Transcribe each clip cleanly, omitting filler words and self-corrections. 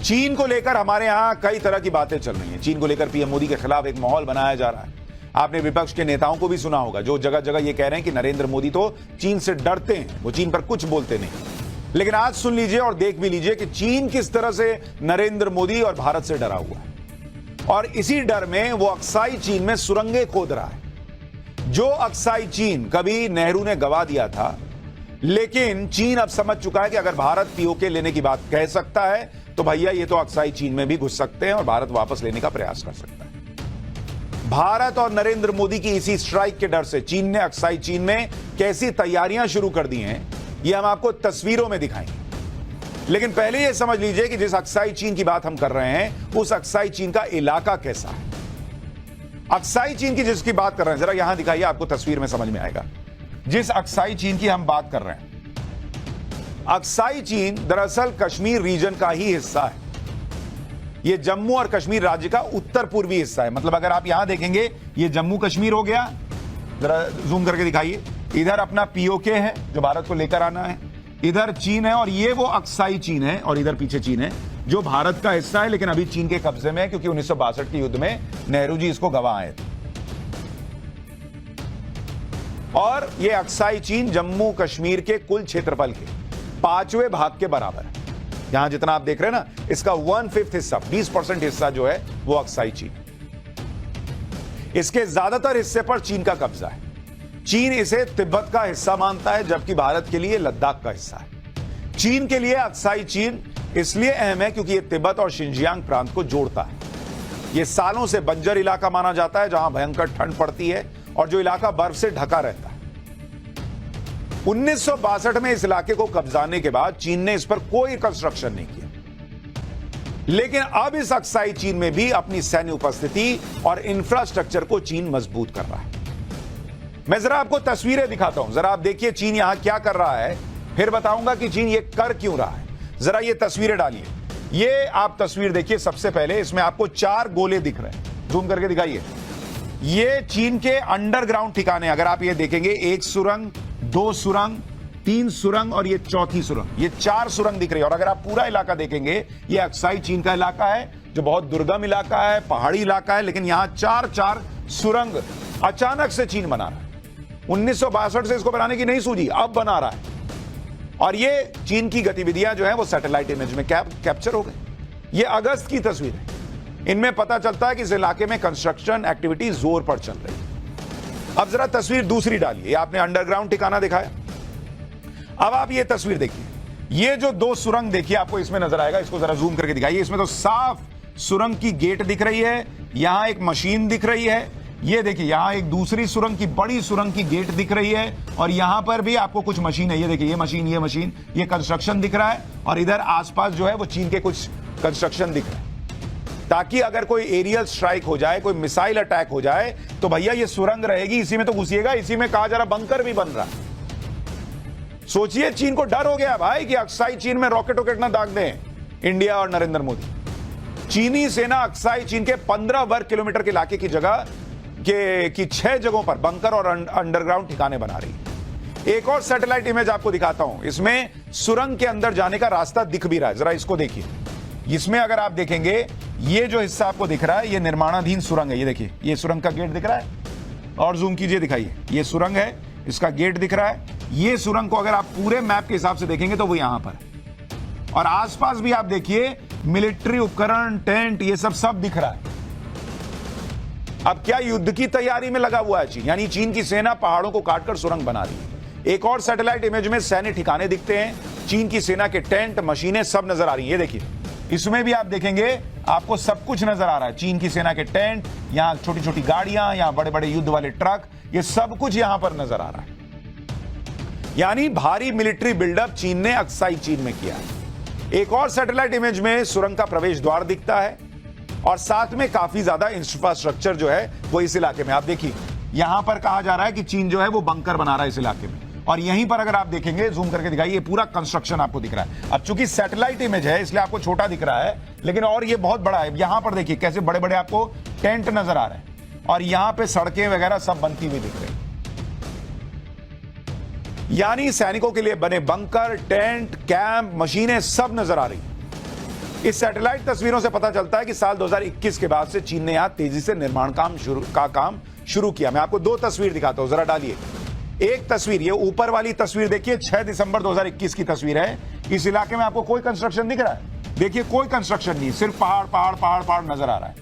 चीन को लेकर हमारे यहां कई तरह की बातें चल रही हैं। चीन को लेकर पीएम मोदी के खिलाफ एक माहौल बनाया जा रहा है। आपने विपक्ष के नेताओं को भी सुना होगा जो जगह जगह ये कह रहे हैं कि नरेंद्र मोदी तो चीन से डरते हैं, वो चीन पर कुछ बोलते नहीं। लेकिन आज सुन लीजिए और देख भी लीजिए कि चीन किस तरह से नरेंद्र मोदी और भारत से डरा हुआ है, और इसी डर में वो अक्साई चीन में सुरंगें खोद रहा है। जो अक्साई चीन कभी नेहरू ने गवा दिया था, लेकिन चीन अब समझ चुका है कि अगर भारत पीओके लेने की बात कह सकता है तो भैया ये तो अक्साई चीन में भी घुस सकते हैं और भारत वापस लेने का प्रयास कर सकता है। भारत और नरेंद्र मोदी की इसी स्ट्राइक के डर से चीन ने अक्साई चीन में कैसी तैयारियां शुरू कर दी हैं, ये हम आपको तस्वीरों में दिखाएंगे। लेकिन पहले ये समझ लीजिए कि जिस अक्साई चीन की बात हम कर रहे हैं, उस अक्साई चीन का इलाका कैसा है। अक्साई चीन की जिसकी बात कर रहे हैं, जरा यहां दिखाइए, आपको तस्वीर में समझ में आएगा। जिस अक्साई चीन की हम बात कर रहे हैं, अक्साई चीन दरअसल कश्मीर रीजन का ही हिस्सा है। यह जम्मू और कश्मीर राज्य का उत्तर पूर्वी हिस्सा है। मतलब अगर आप यहां देखेंगे, यह जम्मू कश्मीर हो गया, जरा जूम करके दिखाइए। इधर अपना पीओके है जो भारत को लेकर आना है, इधर चीन है, और ये वो अक्साई चीन है, और इधर पीछे चीन है जो भारत का हिस्सा है, लेकिन अभी चीन के कब्जे में है क्योंकि 1962 के युद्ध में नेहरू जी इसको गवा आए थे। और ये अक्साई चीन जम्मू कश्मीर के कुल क्षेत्रफल के 5वें भाग के बराबर है। यहां जितना आप देख रहे हैं ना, इसका 1/5 हिस्सा, 20% हिस्सा जो है वो अक्साई चीन। इसके ज्यादातर हिस्से पर चीन का कब्जा है। चीन इसे तिब्बत का हिस्सा मानता है, जबकि भारत के लिए लद्दाख का हिस्सा है। चीन के लिए अक्साई चीन इसलिए अहम है क्योंकि यह तिब्बत और शिनजियांग प्रांत को जोड़ता है। यह सालों से बंजर इलाका माना जाता है जहां भयंकर ठंड पड़ती है और जो इलाका बर्फ से ढका रहता है। 1962 में इस इलाके को कब्जाने के बाद चीन ने इस पर कोई कंस्ट्रक्शन नहीं किया, लेकिन अब इस अक्साई चीन में भी अपनी सैन्य उपस्थिति और इंफ्रास्ट्रक्चर को चीन मजबूत कर रहा है। मैं जरा आपको तस्वीरें दिखाता हूं, जरा आप देखिए चीन यहां क्या कर रहा है, फिर बताऊंगा कि चीन ये कर क्यों रहा है। जरा ये तस्वीरें डालिए, ये आप तस्वीर देखिए। सबसे पहले इसमें आपको 4 गोले दिख रहे हैं, जूम करके दिखाइए। ये चीन के अंडरग्राउंड ठिकाने, अगर आप ये देखेंगे, 1 सुरंग, 2 सुरंग, 3 सुरंग और ये 4थी सुरंग, ये 4 सुरंग दिख रही है। और अगर आप पूरा इलाका देखेंगे, ये अक्साई चीन का इलाका है जो बहुत दुर्गम इलाका है, पहाड़ी इलाका है, लेकिन यहां 4 सुरंग अचानक से चीन बना रहा है। 1962 से इसको बनाने की नहीं सूझी, अब बना रहा है। और ये चीन की गतिविधियां जो है वो सैटेलाइट इमेज में कैप्चर हो गई। ये अगस्त की तस्वीर है। इनमें पता चलता है कि इस इलाके में कंस्ट्रक्शन एक्टिविटी जोर पर चल रही है। अब जरा तस्वीर दूसरी डालिए, आपने अंडरग्राउंड ठिकाना दिखाया। अब आप ये तस्वीर देखिए, ये जो 2 सुरंग देखिए आपको इसमें नजर आएगा, इसको जरा जूम करके दिखाइए। इसमें तो साफ सुरंग की गेट दिख रही है, यहां एक मशीन दिख रही है, ये देखिए यहां एक दूसरी सुरंग की, बड़ी सुरंग की गेट दिख रही है, और यहां पर भी आपको कुछ मशीन है। ये देखिए, ये मशीन, ये कंस्ट्रक्शन दिख रहा है, और इधर आसपास जो है वो चीन के कुछ कंस्ट्रक्शन दिख रहे हैं, ताकि अगर कोई एरियल स्ट्राइक हो जाए, कोई मिसाइल अटैक हो जाए, तो भैया ये सुरंग रहेगी, इसी में तो घुसिएगा। इसी में कहा जा रहा बंकर भी बन रहा है। सोचिए, चीन को डर हो गया भाई कि अक्साई चीन में रॉकेट वॉकेट ना दाग दें इंडिया और नरेंद्र मोदी। चीनी सेना अक्साई चीन के 15 वर्ग किलोमीटर के इलाके की जगह की 6 जगहों पर बंकर और अंडरग्राउंड ठिकाने बना रही है। एक और सैटेलाइट इमेज आपको दिखाता हूं, इसमें सुरंग के अंदर जाने का रास्ता दिख भी रहा है, जरा इसको देखिए। इसमें अगर आप देखेंगे, ये जो हिस्सा आपको दिख रहा है, ये निर्माणाधीन सुरंग है। ये देखिए, ये सुरंग का गेट दिख रहा है, और जूम कीजिए, दिखाइए, ये सुरंग है, इसका गेट दिख रहा है। ये सुरंग को अगर आप पूरे मैप के हिसाब से देखेंगे तो वो यहां पर है, और आसपास भी आप देखिए मिलिट्री उपकरण, टेंट, ये सब दिख रहा है। अब क्या युद्ध की तैयारी में लगा हुआ है चीन, यानी चीन की सेना पहाड़ों को काटकर सुरंग बना रही है। एक और सैटेलाइट इमेज में सैन्य ठिकाने दिखते हैं, चीन की सेना के टेंट, मशीनें सब नजर आ रही है। ये देखिए, इसमें भी आप देखेंगे आपको सब कुछ नजर आ रहा है। चीन की सेना के टेंट, यहां छोटी छोटी गाड़ियां, यहां बड़े बड़े युद्ध वाले ट्रक, ये सब कुछ यहां पर नजर आ रहा है। यानी भारी मिलिट्री बिल्डअप चीन ने अक्साई चीन में किया है। एक और सैटेलाइट इमेज में सुरंग का प्रवेश द्वार दिखता है, और साथ में काफी ज्यादा इंफ्रास्ट्रक्चर जो है वो इस इलाके में। आप देखिए, यहां पर कहा जा रहा है कि चीन जो है वो बंकर बना रहा है इस इलाके में, और यहीं पर अगर आप देखेंगे, जूम करके दिखाइए, पूरा कंस्ट्रक्शन आपको दिख रहा है। अब चूंकि सैटेलाइट इमेज है इसलिए आपको छोटा दिख रहा है, लेकिन और ये बहुत बड़ा है। यहां पर देखिए कैसे बड़े बड़े आपको टेंट नजर आ रहे हैं, और यहां पे सड़कें वगैरह सब बनती हुई दिख रही। यानी सैनिकों के लिए बने बंकर, टेंट, कैंप, मशीनें सब नजर आ रही। इस सैटेलाइट तस्वीरों से पता चलता है कि साल 2021 के बाद से चीन ने यहां तेजी से निर्माण काम शुरू किया। मैं आपको दो तस्वीर दिखाता हूं, जरा डालिए। एक तस्वीर, ये ऊपर वाली तस्वीर देखिए, 6 दिसंबर 2021 की तस्वीर है। इस इलाके में आपको कोई कंस्ट्रक्शन दिख रहा है? देखिए कोई कंस्ट्रक्शन नहीं, सिर्फ पहाड़ पहाड़ पहाड़ पहाड़ नजर आ रहा है।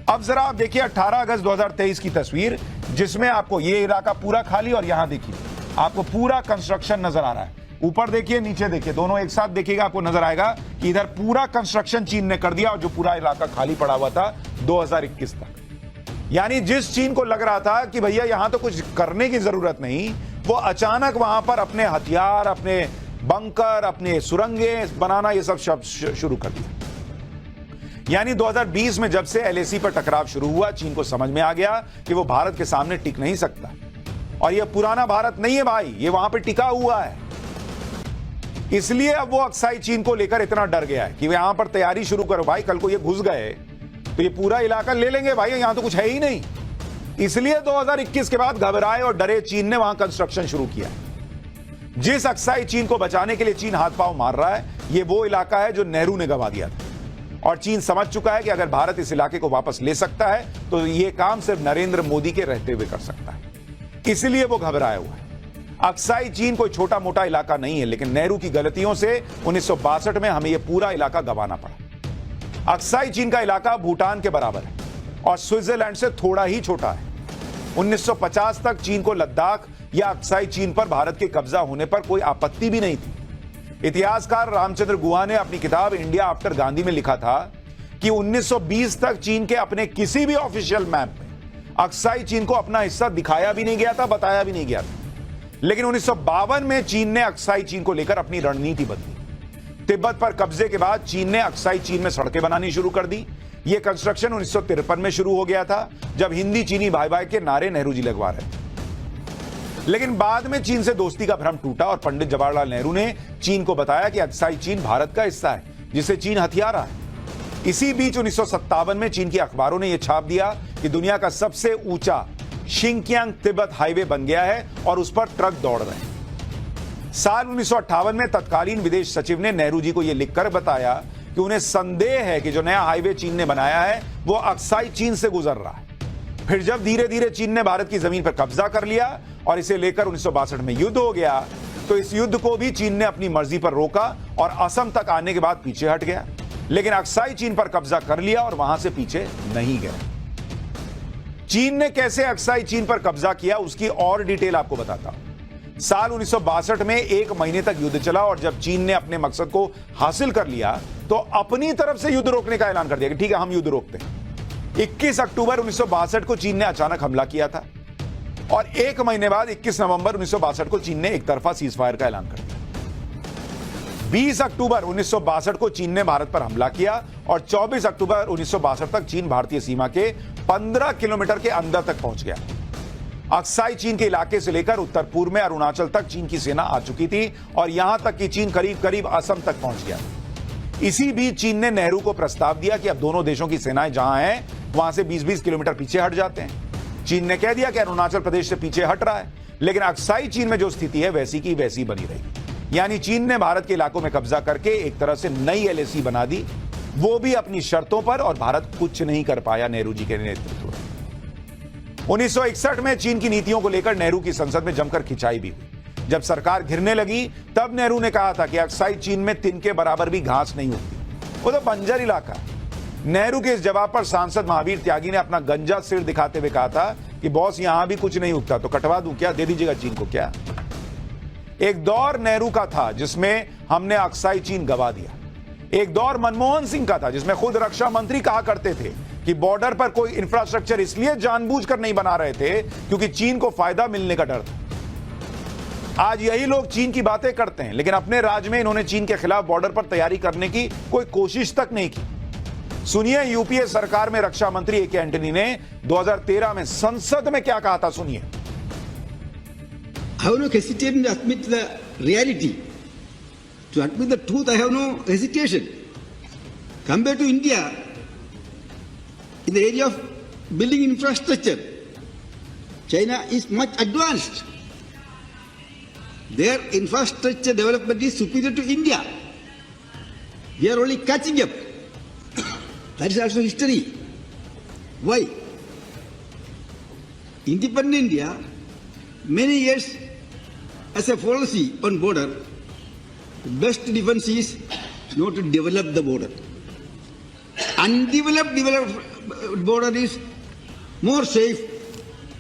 अब जरा आप देखिए 18 अगस्त 2023 की तस्वीर, जिसमें आपको ये इलाका पूरा खाली और यहां देखिए आपको पूरा कंस्ट्रक्शन नजर आ रहा है। ऊपर देखिए नीचे देखिए, दोनों एक साथ देखिएगा, आपको नजर आएगा कि इधर पूरा कंस्ट्रक्शन चीन ने कर दिया और जो पूरा इलाका खाली पड़ा हुआ था 2021 तक। यानी जिस चीन को लग रहा था कि भैया यहां तो कुछ करने की जरूरत नहीं, वो अचानक वहां पर अपने हथियार, अपने बंकर, अपने सुरंगे बनाना, ये सब शुरू कर दिया। यानी 2020 में जब से एलएसी पर टकराव शुरू हुआ, चीन को समझ में आ गया कि वो भारत के सामने टिक नहीं सकता। और ये पुराना भारत नहीं है भाई, ये वहां पे टिका हुआ है। इसलिए अब वो अक्साई चीन को लेकर इतना डर गया है कि वे यहां पर तैयारी शुरू करो भाई, कल को ये घुस गए तो ये पूरा इलाका ले लेंगे भाई, यहां तो कुछ है ही नहीं। इसलिए 2021 के बाद घबराए और डरे चीन ने वहां कंस्ट्रक्शन शुरू किया। जिस अक्साई चीन को बचाने के लिए चीन हाथ पांव मार रहा है, ये वो इलाका है जो नेहरू ने गंवा दिया था। और चीन समझ चुका है कि अगर भारत इस इलाके को वापस ले सकता है तो ये काम सिर्फ नरेंद्र मोदी के रहते हुए कर सकता है। इसलिए वो घबराया हुआ है। अक्साई चीन कोई छोटा मोटा इलाका नहीं है, लेकिन नेहरू की गलतियों से 1962 में हमें यह पूरा इलाका गंवाना पड़ा। अक्साई चीन का इलाका भूटान के बराबर है और स्विट्जरलैंड से थोड़ा ही छोटा है। 1950 तक चीन को लद्दाख या अक्साई चीन पर भारत के कब्जा होने पर कोई आपत्ति भी नहीं थी। इतिहासकार रामचंद्र गुहा ने अपनी किताब इंडिया आफ्टर गांधी में लिखा था कि 1920 तक चीन के अपने किसी भी ऑफिशियल मैप में अक्साई चीन को अपना हिस्सा दिखाया भी नहीं गया था, बताया भी नहीं गया था। लेकिन 1952 में चीन ने अक्साई चीन को लेकर अपनी रणनीति बदली। तिब्बत पर कब्जे के बाद चीन ने अक्साई चीन में सड़कें बनानी शुरू कर दी। यह कंस्ट्रक्शन 1953 में शुरू हो गया था, जब हिंदी चीनी भाई भाई के नारे नेहरू जी लगवा रहे थे। लेकिन बाद में चीन से दोस्ती का भ्रम टूटा और पंडित जवाहरलाल नेहरू ने चीन को बताया कि अक्साई चीन भारत का हिस्सा है, जिसे चीन हथिया रहा है। इसी बीच 1957 में चीन के अखबारों ने यह छाप दिया कि दुनिया का सबसे ऊंचा शिंकियांग तिब्बत हाईवे बन गया है और उस पर ट्रक दौड़ रहे हैं। साल 1958 में तत्कालीन विदेश सचिव ने नेहरू जी को यह लिखकर बताया कि उन्हें संदेह है कि जो नया हाईवे चीन ने बनाया है वो अक्साई चीन से गुजर रहा है। फिर जब धीरे धीरे चीन ने भारत की जमीन पर कब्जा कर लिया और इसे लेकर 1962 में युद्ध हो गया, तो इस युद्ध को भी चीन ने अपनी मर्जी पर रोका और असम तक आने के बाद पीछे हट गया। लेकिन अक्साई चीन पर कब्जा कर लिया और वहां से पीछे नहीं गया। चीन ने कैसे अक्साई चीन पर कब्जा किया, उसकी और डिटेल आपको बताता हूं। साल 1962 में 1 महीने तक युद्ध चला और जब चीन ने अपने मकसद को हासिल कर लिया तो अपनी तरफ से युद्ध रोकने का ऐलान कर दिया कि ठीक है, हम युद्ध रोकते हैं। 21 अक्टूबर 1962 को चीन ने अचानक हमला किया था और 1 महीने बाद 21 नवंबर 1962 को चीन ने एक तरफा सीजफायर का ऐलान कर दिया। 20 अक्टूबर 1962 को चीन ने भारत पर हमला किया और 24 अक्टूबर 1962 तक चीन भारतीय सीमा के 15 किलोमीटर के अंदर तक पहुंच गया। अक्साई चीन के इलाके से लेकर उत्तर पूर्व में अरुणाचल तक चीन की सेना आ चुकी थी और यहां तक कि चीन करीब करीब असम तक पहुंच गया। इसी बीच चीन ने नेहरू को प्रस्ताव दिया कि अब दोनों देशों की सेनाएं जहां हैं वहां से 20-20 किलोमीटर पीछे हट जाते हैं। चीन ने कह दिया कि अरुणाचल प्रदेश से पीछे हट रहा है, लेकिन अक्साई चीन में जो स्थिति है वैसी की वैसी बनी रही। यानी चीन ने भारत के इलाकों में कब्जा करके एक तरह से नई एलएसी बना दी, वो भी अपनी शर्तों पर, और भारत कुछ नहीं कर पाया नेहरू जी के नेतृत्व में। 1961 में चीन की नीतियों को लेकर नेहरू की संसद में जमकर खिंचाई भी हुई। जब सरकार घिरने लगी तब नेहरू ने कहा था कि अक्साई चीन में तिनके बराबर भी घास नहीं होती, वो तो बंजर इलाका है। नेहरू के इस जवाब पर सांसद महावीर त्यागी ने अपना गंजा सिर दिखाते हुए कहा था कि बॉस यहां भी कुछ नहीं उगता तो कटवा दूं क्या, दे दीजिएगा चीन को क्या। एक दौर नेहरू का था जिसमें हमने अक्साई चीन गवा दिया। एक दौर मनमोहन सिंह का था जिसमें खुद रक्षा मंत्री कहा करते थे कि बॉर्डर पर कोई इंफ्रास्ट्रक्चर इसलिए जानबूझकर नहीं बना रहे थे क्योंकि चीन को फायदा मिलने का डर था। आज यही लोग चीन की बातें करते हैं, लेकिन अपने राज में इन्होंने चीन के खिलाफ बॉर्डर पर तैयारी करने की कोई कोशिश तक नहीं की। सुनिए यूपीए सरकार में रक्षा मंत्री ए के एंटनी ने 2013 में संसद में क्या कहा था, सुनिए। I have no hesitation to admit the reality. To admit the truth, I have no hesitation. Compared to India, in the area of building infrastructure, China is much advanced. Their infrastructure development is superior to India. We are only catching up. That is also history. Why? Independent India, many years as a policy on border, the best defense is not to develop the border. Undeveloped border is more safe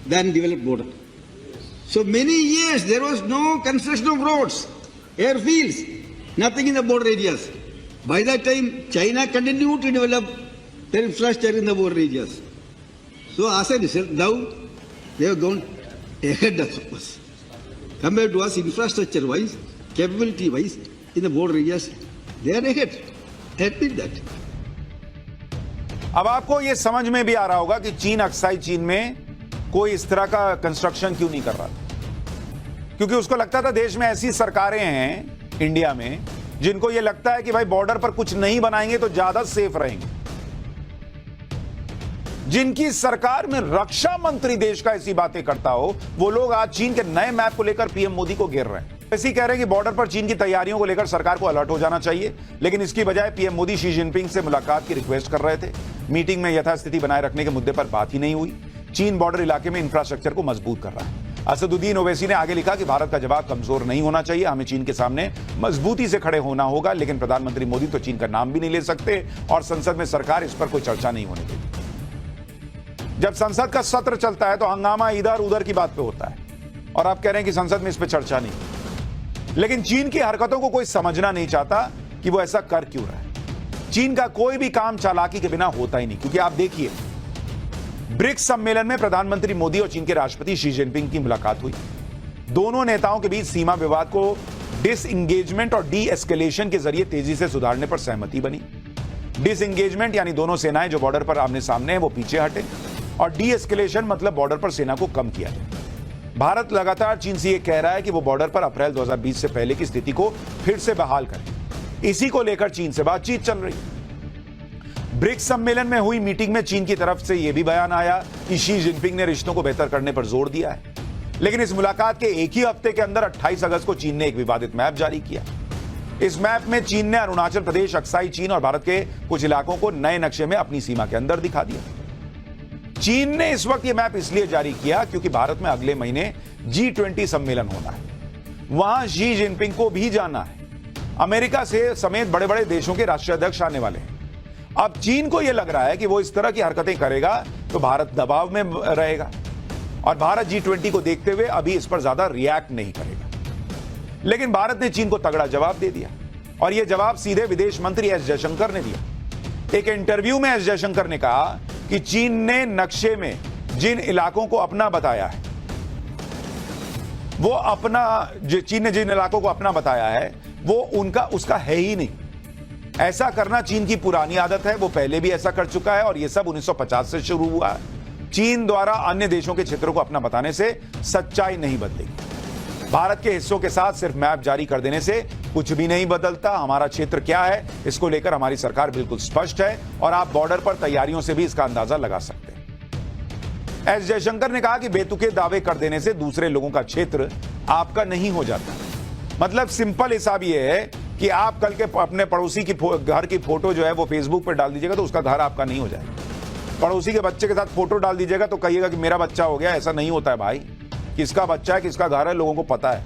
than developed border. So many years there was no construction of roads, airfields, nothing in the border areas. By that time, China continued to develop their infrastructure in the border areas. So as a result, now they have gone ahead of us. Compared to us, infrastructure-wise, capability-wise, in the border areas, they are ahead. I admit that. अब आपको यह समझ में भी आ रहा होगा कि चीन अक्साई चीन में कोई इस तरह का कंस्ट्रक्शन क्यों नहीं कर रहा था, क्योंकि उसको लगता था देश में ऐसी सरकारें हैं इंडिया में जिनको यह लगता है कि भाई बॉर्डर पर कुछ नहीं बनाएंगे तो ज्यादा सेफ रहेंगे। जिनकी सरकार में रक्षा मंत्री देश का ऐसी बातें करता हो, वो लोग आज चीन के नए मैप को लेकर पीएम मोदी को घेर रहे हैं। ऐसे ही कह रहे हैं कि बॉर्डर पर चीन की तैयारियों को लेकर सरकार को अलर्ट हो जाना चाहिए, लेकिन इसकी बजाय पीएम मोदी शी जिनपिंग से मुलाकात की रिक्वेस्ट कर रहे थे। मीटिंग में यथास्थिति बनाए रखने के मुद्दे पर बात ही नहीं हुई। चीन बॉर्डर इलाके में इंफ्रास्ट्रक्चर को मजबूत कर रहा है। असदुद्दीन ओवैसी ने आगे लिखा कि भारत का जवाब कमजोर नहीं होना चाहिए, हमें चीन के सामने मजबूती से खड़े होना होगा, लेकिन प्रधानमंत्री मोदी तो चीन का नाम भी नहीं ले सकते और संसद में सरकार इस पर कोई चर्चा नहीं होने देती। जब संसद का सत्र चलता है तो हंगामा इधर उधर की बात पे होता है और आप कह रहे हैं कि संसद में इस पर चर्चा नहीं। लेकिन चीन की हरकतों को कोई समझना नहीं चाहता कि वो ऐसा कर क्यों रहा है। चीन का कोई भी काम चालाकी के बिना होता ही नहीं, क्योंकि आप देखिए ब्रिक्स सम्मेलन में प्रधानमंत्री मोदी और चीन के राष्ट्रपति शी जिनपिंग की मुलाकात हुई। दोनों नेताओं के बीच सीमा विवाद को डिसएंगेजमेंट और डी एस्केलेशन के जरिए तेजी से सुधारने पर सहमति बनी। डिसएंगेजमेंट यानी दोनों सेनाएं जो बॉर्डर पर आमने सामने हैं वो पीछे हटे, और डी एस्केलेशन मतलब बॉर्डर पर सेना को कम किया जाए। भारत लगातार चीन से यह कह रहा है कि वो बॉर्डर पर अप्रैल 2020 से पहले की स्थिति को फिर से बहाल करे। इसी को लेकर चीन से बातचीत चल रही है। ब्रिक्स सम्मेलन में हुई मीटिंग में चीन की तरफ से यह भी बयान आया कि शी जिनपिंग ने रिश्तों को बेहतर करने पर जोर दिया है। लेकिन इस मुलाकात के एक ही हफ्ते के अंदर 28 अगस्त को चीन ने एक विवादित मैप जारी किया। इस मैप में चीन ने अरुणाचल प्रदेश, अक्साई चीन और भारत के कुछ इलाकों को नए नक्शे में अपनी सीमा के अंदर दिखा दिया। चीन ने इस वक्त यह मैप इसलिए जारी किया क्योंकि भारत में अगले महीने G20 सम्मेलन होना है, वहां शी जिनपिंग को भी जाना है। अमेरिका से समेत बड़े बड़े देशों के राष्ट्राध्यक्ष आने वाले हैं। अब चीन को यह लग रहा है कि वो इस तरह की हरकतें करेगा तो भारत दबाव में रहेगा और भारत G20 को देखते हुए अभी इस पर ज्यादा रिएक्ट नहीं करेगा। लेकिन भारत ने चीन को तगड़ा जवाब दे दिया और यह जवाब सीधे विदेश मंत्री एस जयशंकर ने दिया। एक इंटरव्यू में एस जयशंकर ने कहा कि चीन ने नक्शे में जिन इलाकों को अपना बताया है चीन ने जिन इलाकों को अपना बताया है वो उसका है ही नहीं। ऐसा करना चीन की पुरानी आदत है, वो पहले भी ऐसा कर चुका है और यह सब 1950 से शुरू हुआ है। चीन द्वारा अन्य देशों के क्षेत्रों को अपना बताने से सच्चाई नहीं बदलेगी। भारत के हिस्सों के साथ सिर्फ मैप जारी कर देने से कुछ भी नहीं बदलता। हमारा क्षेत्र क्या है इसको लेकर हमारी सरकार बिल्कुल स्पष्ट है और आप बॉर्डर पर तैयारियों से भी इसका अंदाजा लगा सकते हैं। एस जयशंकर ने कहा कि बेतुके दावे कर देने से दूसरे लोगों का क्षेत्र आपका नहीं हो जाता। मतलब सिंपल हिसाब यह है कि आप कल के अपने पड़ोसी की घर की फोटो जो है वो फेसबुक पर डाल दीजिएगा तो उसका घर आपका नहीं हो जाएगा। पड़ोसी के बच्चे के साथ फोटो डाल दीजिएगा तो कहिएगा कि मेरा बच्चा हो गया। ऐसा नहीं होता है भाई, किसका बच्चा है किसका घर है लोगों को पता है।